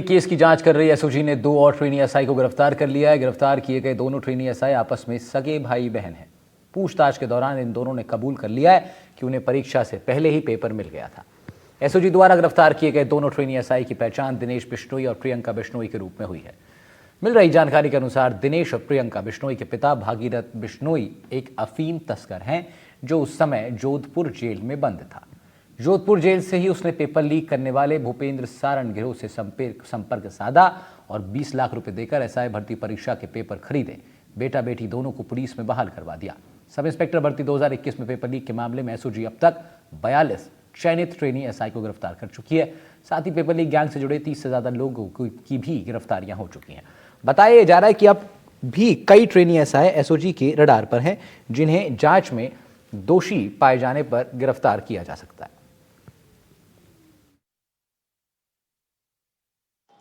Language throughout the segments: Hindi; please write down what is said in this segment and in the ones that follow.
केस की जांच कर रही एसओजी ने 2 और ट्रेनी एसआई को गिरफ्तार कर लिया है। गिरफ्तार किए गए दोनों ट्रेनी एसआई आपस में सगे भाई बहन हैं। पूछताछ के दौरान इन दोनों ने कबूल कर लिया है कि उन्हें परीक्षा से पहले ही पेपर मिल गया था। एसओजी द्वारा गिरफ्तार किए गए दोनों ट्रेनी एसआई की पहचान दिनेश बिश्नोई और प्रियंका बिश्नोई के रूप में हुई है। मिल रही जानकारी के अनुसार दिनेश और प्रियंका बिश्नोई के पिता भागीरथ बिश्नोई एक अफीम तस्कर हैं जो उस समय जोधपुर जेल में बंद था। जोधपुर जेल से ही उसने पेपर लीक करने वाले भूपेंद्र सारण गिरोह से संपर्क साधा और 20 लाख रुपए देकर एसआई भर्ती परीक्षा के पेपर खरीदे। बेटा बेटी दोनों को पुलिस में बहाल करवा दिया। सब इंस्पेक्टर भर्ती 2021 में पेपर लीक के मामले में एसओजी अब तक 42 चयनित ट्रेनी एसआई को गिरफ्तार कर चुकी है। साथ ही पेपर लीक गैंग से जुड़े 30 से ज्यादा लोगों की भी गिरफ्तारियां हो चुकी हैं। बताया जा रहा है कि अब भी कई ट्रेनी एसआई एसओजी के रडार पर हैं, जिन्हें जांच में दोषी पाए जाने पर गिरफ्तार किया जा सकता है।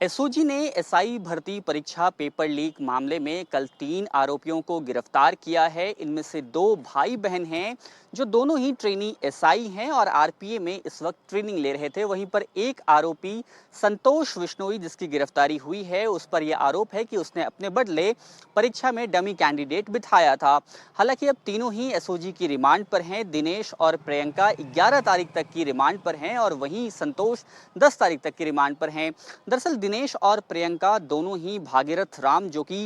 एसओजी ने एसआई भर्ती परीक्षा पेपर लीक मामले में कल 3 आरोपियों को गिरफ्तार किया है। इनमें से 2 भाई बहन हैं जो दोनों ही ट्रेनी एसआई हैं और आरपीए में इस वक्त ट्रेनिंग ले रहे थे। वहीं पर एक आरोपी संतोष बिश्नोई जिसकी गिरफ्तारी हुई है, उस पर यह आरोप है कि उसने अपने बदले परीक्षा में डमी कैंडिडेट बिठाया था। हालांकि अब तीनों ही एसओजी की रिमांड पर हैं। दिनेश और प्रियंका 11 तारीख तक की रिमांड पर हैं और वहीं संतोष 10 तारीख तक की रिमांड पर हैं। दरअसल दिनेश और प्रियंका दोनों ही भागीरथ राम जो कि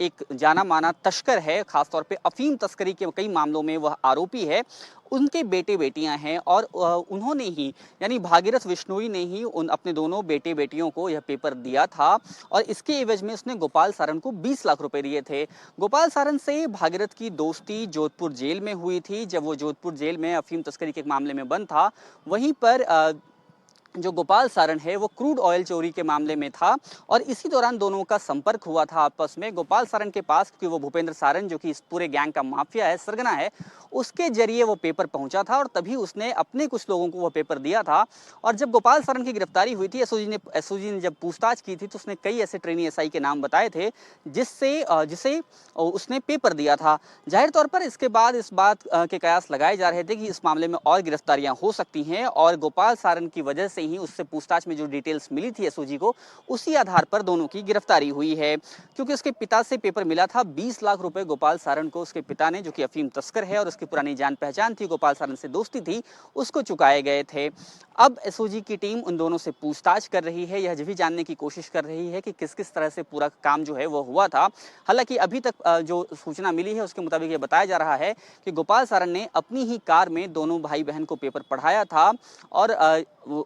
एक जाना माना तस्कर है, खासतौर पे अफीम तस्करी के कई मामलों में वह आरोपी है, उनके बेटे बेटियां हैं और उन्होंने ही यानी भागीरथ बिश्नोई ने ही अपने दोनों बेटे बेटियों को यह पेपर दिया था और इसके एवज में उसने गोपाल सारण को 20 लाख रुपए दिए थे। गोपाल सारण से भागीरथ की दोस्ती जोधपुर जेल में हुई थी जब वो जोधपुर जेल में अफीम तस्करी के मामले में बंद था। वहीं पर जो गोपाल सारण है वो क्रूड ऑयल चोरी के मामले में था और इसी दौरान दोनों का संपर्क हुआ था आपस में। गोपाल सारण के पास, क्योंकि वो भूपेंद्र सारण जो कि इस पूरे गैंग का माफिया है, सरगना है, उसके जरिए वो पेपर पहुंचा था और तभी उसने अपने कुछ लोगों को वो पेपर दिया था। और जब गोपाल सारण की गिरफ्तारी हुई थी, एसओजी ने जब पूछताछ की थी तो उसने कई ऐसे ट्रेनी एसआई के नाम बताए थे जिसे उसने पेपर दिया था। जाहिर तौर पर इसके बाद इस बात के कयास लगाए जा रहे थे कि इस मामले में और गिरफ्तारियां हो सकती हैं और गोपाल सारण की वजह से ही उससे पूछताछ में जो डिटेल्स मिली थी एसओजी को, उसी आधार पर दोनों की गिरफ्तारी हुई है। क्योंकि उसके पिता से पेपर मिला था 20 लाख रुपए गोपाल सारण को उसके पिता ने, जो कि अफीम तस्कर है और उसकी पुरानी जान पहचान थी, गोपाल सारण से दोस्ती थी, उसको चुकाए गए थे। अब एसओजी की टीम उन दोनों से पूछताछ कर रही है, यह भी जानने की कोशिश कर रही है कि किस किस तरह से पूरा काम जो है वो हुआ था। हालांकि अभी तक जो सूचना मिली है उसके मुताबिक यह बताया जा रहा है कि गोपाल सारण ने अपनी ही कार में दोनों भाई बहन को पेपर पढ़ाया था और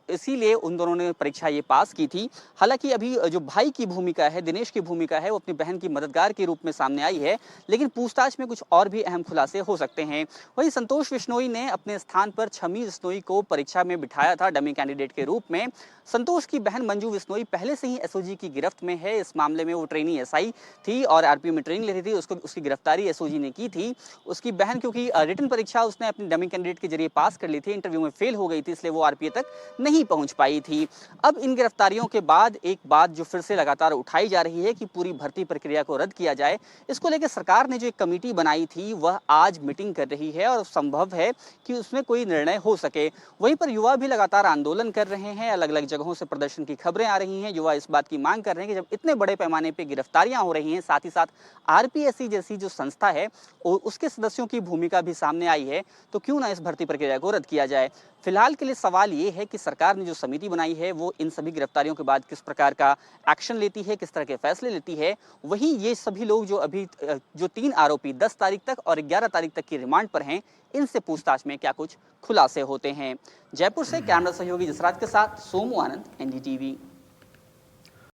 इसीलिए उन दोनों ने परीक्षा ये पास की थी। हालांकि अभी जो भाई की भूमिका है, दिनेश की भूमिका है, वो अपनी बहन की मददगार के रूप में सामने आई है, लेकिन पूछताछ में कुछ और भी अहम खुलासे हो सकते हैं। वहीं संतोष बिश्नोई ने अपने स्थान पर छमी बिश्नोई को परीक्षा में बिठाया था डमी कैंडिडेट के रूप में। संतोष की बहन मंजू बिश्नोई पहले से ही एसओजी की गिरफ्त में है। इस मामले में वो ट्रेनी एसआई थी और आरपीओ में ट्रेनिंग ले रही थी, उसकी गिरफ्तारी एसओजी ने की थी। उसकी बहन क्योंकि रिटन परीक्षा उसने अपनी डमी कैंडिडेट के जरिए पास कर ली थी, इंटरव्यू में फेल हो गई थी, इसलिए वो आरपीए तक नहीं पहुंच पाई थी। अब इन गिरफ्तारियों के बाद एक बात जो फिर से लगातार उठाई जा रही है कि पूरी भर्ती प्रक्रिया को रद्द किया जाए। इसको लेकर सरकार ने जो एक कमेटी बनाई थी वह आज मीटिंग कर रही है और संभव है कि उसमें कोई निर्णय हो सके। वहीं पर युवा भी लगातार आंदोलन कर रहे हैं, अलग अलग जगहों से प्रदर्शन की खबरें आ रही हैं। युवा इस बात की मांग कर रहे हैं कि जब इतने बड़े पैमाने पर गिरफ्तारियां हो रही हैं, साथ ही साथ आरपीएससी जैसी जो संस्था है उसके सदस्यों की भूमिका भी सामने आई है, तो क्यों ना इस भर्ती प्रक्रिया को रद्द किया जाए। फिलहाल के लिए सवाल ये है कि सरकार ने जो समिति बनाई है वो इन सभी गिरफ्तारियों के बाद किस प्रकार का एक्शन लेती है, किस तरह के फैसले लेती है। वहीं ये सभी लोग जो अभी जो 3 आरोपी 10 तारीख तक और 11 तारीख तक की रिमांड पर हैं, इनसे पूछताछ में क्या कुछ खुलासे होते हैं। जयपुर से कैमरा सहयोगी जसराज के साथ सोमू आनंद, एनडीटीवी।